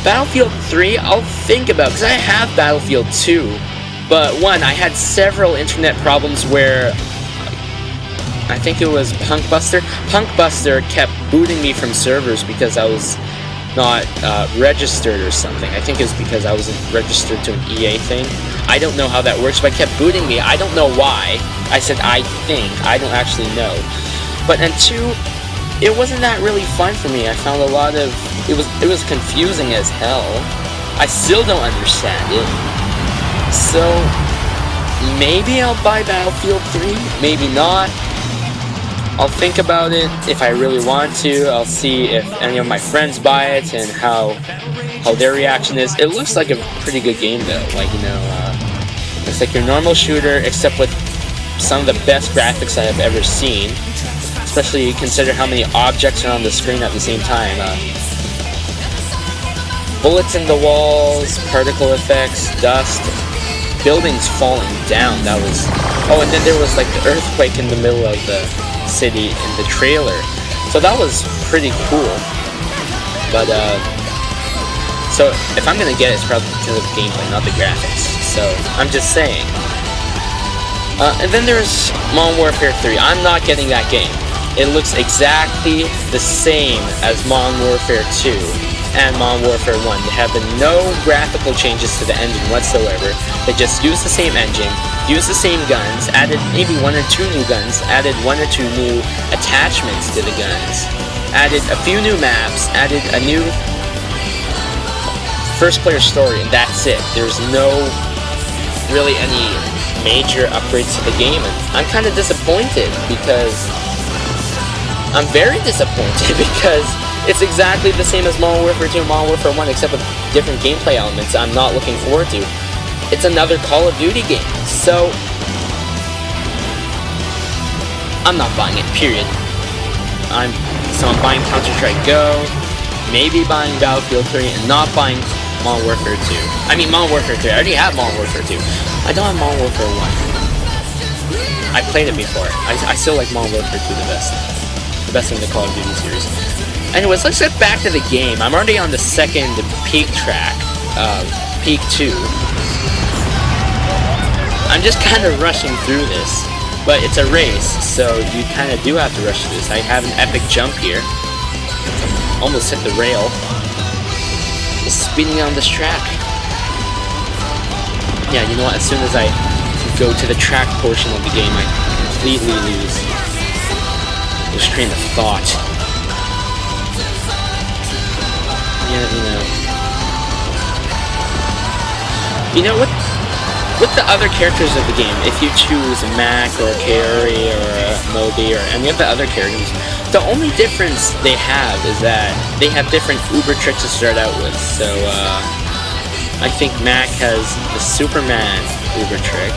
Battlefield 3, I'll think about, because I have Battlefield 2, but one, I had several internet problems where, I think it was Punkbuster. Punkbuster kept booting me from servers because I was not registered or something. I think it was because I wasn't registered to an EA thing. I don't know how that works, but it kept booting me. I don't know why. I said I think. I don't actually know. But and two, it wasn't that really fun for me. I found a lot of it was confusing as hell. I still don't understand it. So maybe I'll buy Battlefield 3, maybe not. I'll think about it if I really want to. I'll see if any of my friends buy it and how their reaction is. It looks like a pretty good game though. Like, you know, it's like your normal shooter except with some of the best graphics I have ever seen. Especially consider how many objects are on the screen at the same time. Bullets in the walls, particle effects, dust, buildings falling down. That was... Oh, and then there was like the earthquake in the middle of the city in the trailer. So that was pretty cool. But, so if I'm gonna get it, it's probably because of the gameplay, not the graphics. So, I'm just saying. And then there's Modern Warfare 3. I'm not getting that game. It looks exactly the same as Modern Warfare 2 and Modern Warfare 1. There have been no graphical changes to the engine whatsoever. They just used the same engine, used the same guns, added maybe 1 or 2 new guns, added 1 or 2 new attachments to the guns, added a few new maps, added a new first-player story, and that's it. There's no really any major upgrades to the game, and I'm kind of disappointed because... I'm very disappointed because it's exactly the same as Modern Warfare 2 and Modern Warfare 1 except with different gameplay elements I'm not looking forward to. It's another Call of Duty game, so I'm not buying it, period. I'm buying Counter-Strike Go, maybe buying Battlefield 3, and not buying Modern Warfare 2. I mean Modern Warfare 3, I already have Modern Warfare 2. I don't have Modern Warfare 1. I played it before. I still like Modern Warfare 2 the best. Best in the Call of Duty series. Anyways, let's get back to the game. I'm already on the second peak track, peak 2. I'm just kind of rushing through this, but it's a race, so you kind of do have to rush through this. I have an epic jump here. Almost hit the rail. Just speeding on this track. Yeah, you know what? As soon as I go to the track portion of the game, I completely lose train of thought. Yeah, you know, with the other characters of the game, if you choose Mac or Carrie or Moby or any of the other characters, the only difference they have is that they have different uber tricks to start out with. So, I think Mac has the Superman uber trick.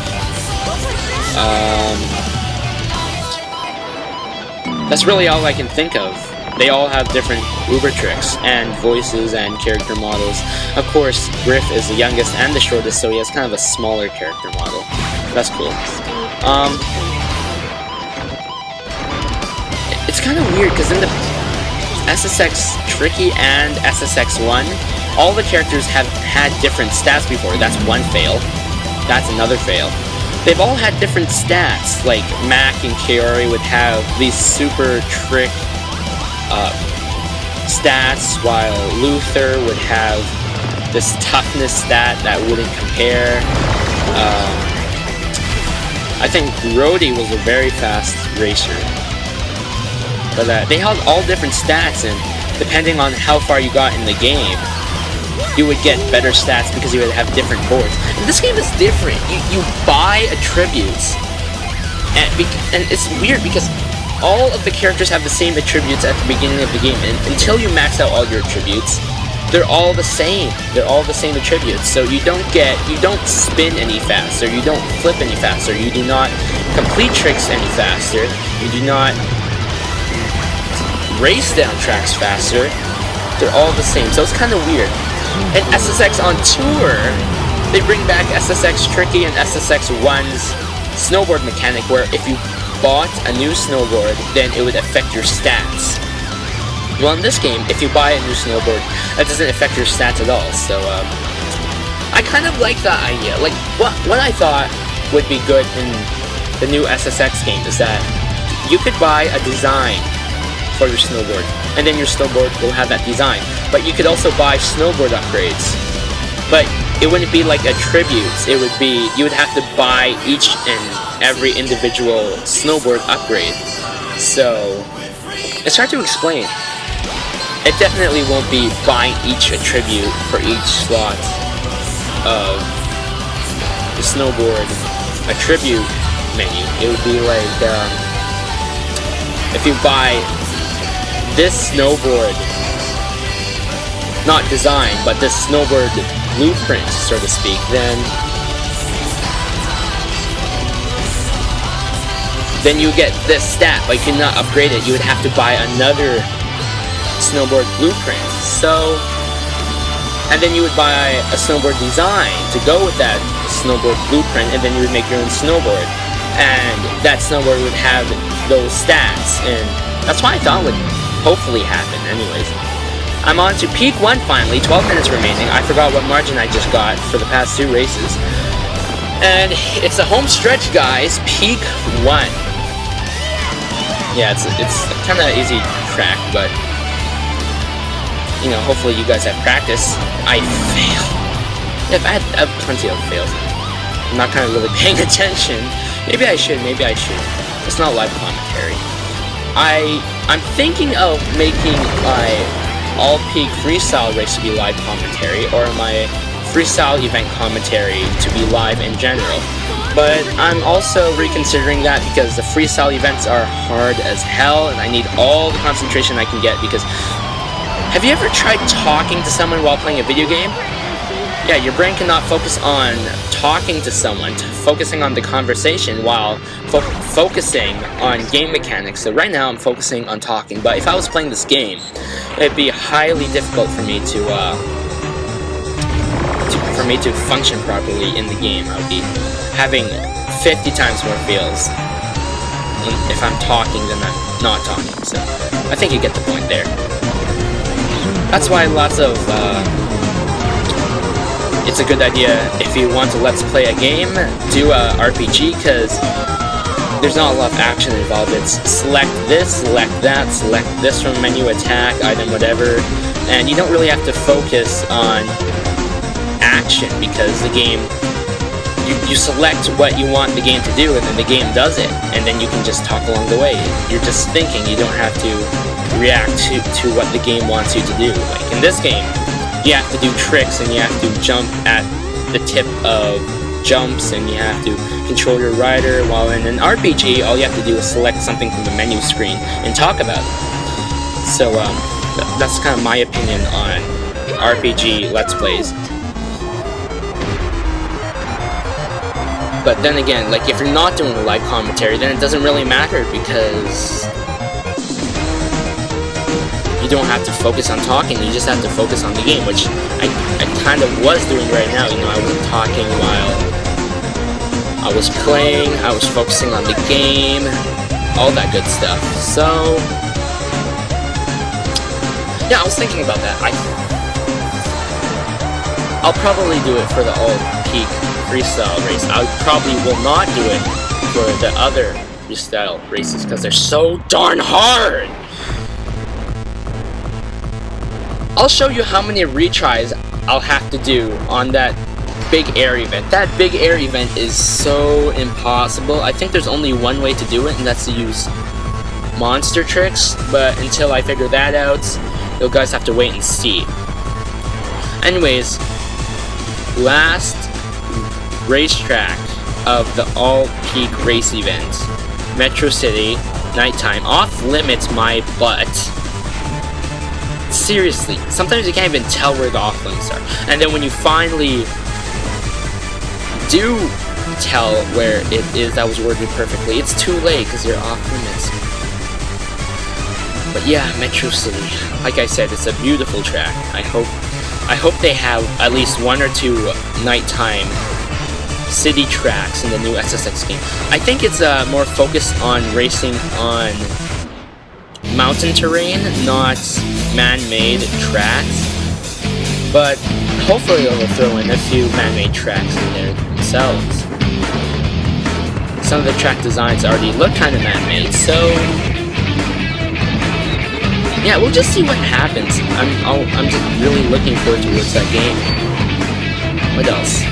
That's really all I can think of. They all have different uber tricks and voices and character models. Of course, Griff is the youngest and the shortest, so he has kind of a smaller character model. That's cool. It's kind of weird because in the SSX Tricky and SSX 1, all the characters have had different stats before. That's one fail. That's another fail. They've all had different stats, like Mac and Kaori would have these super trick stats, while Luther would have this toughness stat that wouldn't compare. I think Rhodey was a very fast racer. But they had all different stats, and depending on how far you got in the game, you would get better stats because you would have different boards. And this game is different. You buy attributes, and it's weird because all of the characters have the same attributes at the beginning of the game, and until you max out all your attributes, they're all the same. They're all the same attributes. So you don't spin any faster, you don't flip any faster, you do not complete tricks any faster, you do not race down tracks faster. They're all the same. So it's kind of weird. And SSX on tour, they bring back SSX Tricky and SSX 1's snowboard mechanic, where if you bought a new snowboard, then it would affect your stats. Well, in this game, if you buy a new snowboard, that doesn't affect your stats at all. So I kind of like that idea. Like what I thought would be good in the new SSX game is that you could buy a design for your snowboard, and then your snowboard will have that design. But you could also buy snowboard upgrades. But it wouldn't be like attributes. It would be, you would have to buy each and every individual snowboard upgrade. So it's hard to explain. It definitely won't be buying each attribute for each slot of the snowboard attribute menu. It would be like if you buy this snowboard, not design, but this snowboard blueprint, so to speak, then you get this stat, but you cannot upgrade it. You would have to buy another snowboard blueprint. So, and then you would buy a snowboard design to go with that snowboard blueprint, and then you would make your own snowboard, and that snowboard would have those stats, and that's what I thought would hopefully happen. Anyways, I'm on to Peak 1 finally, 12 minutes remaining. I forgot what margin I just got for the past 2 races. And it's a home stretch, guys. Peak 1. Yeah, it's kind of easy track, but you know, hopefully you guys have practice. I fail. Yeah, I have plenty of fails. I'm not kind of really paying attention. Maybe I should. It's not live commentary. I'm thinking of making my all-peak freestyle race to be live commentary, or my freestyle event commentary to be live in general. But I'm also reconsidering that because the freestyle events are hard as hell, and I need all the concentration I can get. Because have you ever tried talking to someone while playing a video game? Yeah, your brain cannot focus on talking to someone, focusing on the conversation while focusing on game mechanics. So right now I'm focusing on talking, but if I was playing this game, it'd be highly difficult for me to function properly in the game. I would be having 50 times more fails if I'm talking than I'm not talking. So I think you get the point there. That's why lots of it's a good idea if you want to let's play a game, do a RPG, because there's not a lot of action involved. It's select this, select that, select this from menu, attack, item, whatever, and you don't really have to focus on action because the game, you select what you want the game to do and then the game does it, and then you can just talk along the way. You're just thinking, you don't have to react to what the game wants you to do. Like in this game, you have to do tricks and you have to jump at the tip of jumps and you have to control your rider, while in an RPG all you have to do is select something from the menu screen and talk about it. So that's kind of my opinion on RPG Let's Plays. But then again, like if you're not doing a live commentary, then it doesn't really matter because you don't have to focus on talking, you just have to focus on the game, which I kind of was doing right now. You know, I wasn't talking while I was playing, I was focusing on the game, all that good stuff. So, yeah, I was thinking about that. I'll probably do it for the all-peak freestyle race. I probably will not do it for the other freestyle races because they're so darn hard. I'll show you how many retries I'll have to do on that big air event. That big air event is so impossible. I think there's only one way to do it, and that's to use monster tricks, but until I figure that out, you guys have to wait and see. Anyways, last racetrack of the all-peak race event, Metro City, nighttime, off limits my butt. Seriously, sometimes you can't even tell where the off limits are, and then when you finally do tell where it is that was working perfectly, it's too late because you're off limits. But yeah, Metro City, like I said, it's a beautiful track. I hope they have at least 1 or 2 nighttime city tracks in the new SSX game. I think it's more focused on racing on mountain terrain, not man-made tracks. But hopefully they'll throw in a few man-made tracks in there themselves. Some of the track designs already look kind of man-made, so yeah, we'll just see what happens. I'm just really looking forward towards that game. What else?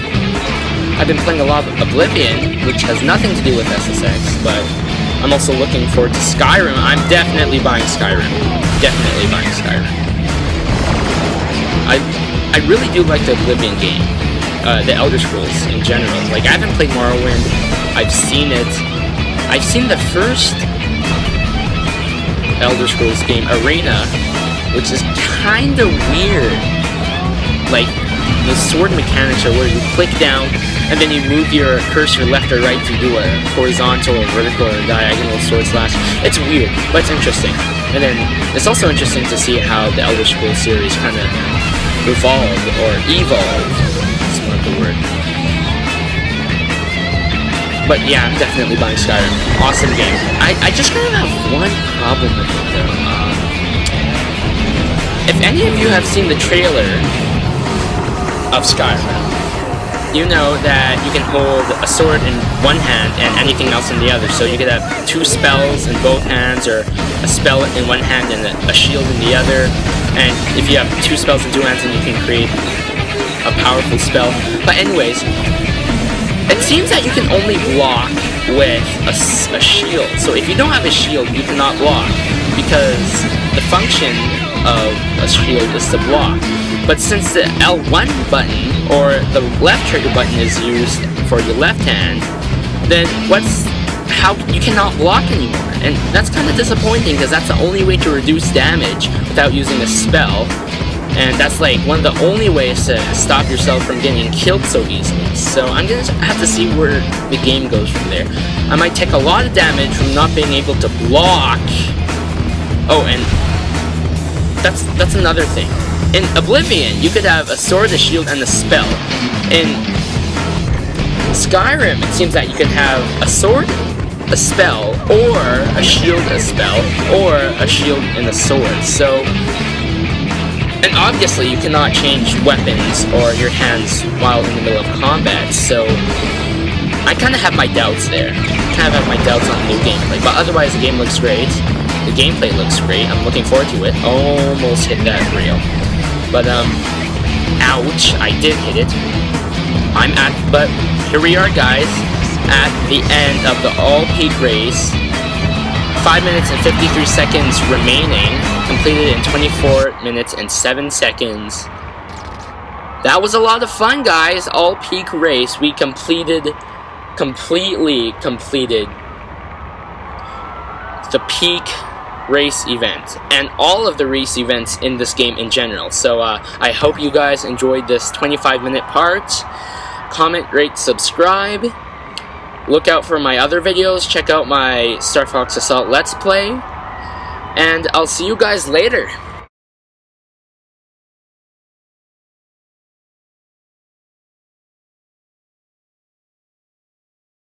I've been playing a lot of Oblivion, which has nothing to do with SSX, but I'm also looking forward to Skyrim. I'm definitely buying Skyrim. Definitely buying Skyrim. I really do like the Oblivion game. The Elder Scrolls in general. Like, I haven't played Morrowind. I've seen it. I've seen the first Elder Scrolls game, Arena, which is kinda weird. Like, the sword mechanics are where you click down and then you move your cursor left or right to do a horizontal or vertical or diagonal sword slash. It's weird, but it's interesting. And then it's also interesting to see how the Elder Scrolls series kind of evolved or evolved. That's one of the word. But yeah, I'm definitely buying Skyrim. Awesome game. I just kind of have one problem with it though. If any of you have seen the trailer of Skyrim, you know that you can hold a sword in one hand and anything else in the other. So you could have 2 spells in both hands, or a spell in one hand and a shield in the other. And if you have 2 spells in 2 hands, then you can create a powerful spell. But anyways, it seems that you can only block with a shield. So if you don't have a shield, you cannot block, because the function of a shield is to block. But since the L1 button or the left trigger button is used for your left hand, then how you cannot block anymore. And that's kind of disappointing, because that's the only way to reduce damage without using a spell. And that's like one of the only ways to stop yourself from getting killed so easily. So I'm gonna have to see where the game goes from there. I might take a lot of damage from not being able to block. Oh, and that's another thing. In Oblivion, you could have a sword, a shield, and a spell. In Skyrim, it seems that you can have a sword, a spell, or a shield, a spell, or a shield and a sword. So, and obviously you cannot change weapons or your hands while in the middle of combat. So, I kind of have my doubts there. Kind of have my doubts on the new gameplay. But otherwise, the game looks great. The gameplay looks great. I'm looking forward to it. Almost hit that rail. But, ouch, I did hit it. But here we are, guys, at the end of the all-peak race. 5 minutes and 53 seconds remaining, completed in 24 minutes and 7 seconds. That was a lot of fun, guys. All-peak race. We completely completed the peak race event and all of the race events in this game in general. So I hope you guys enjoyed this 25-minute part. Comment, rate, subscribe. Look out for my other videos. Check out my Star Fox Assault Let's Play. And I'll see you guys later.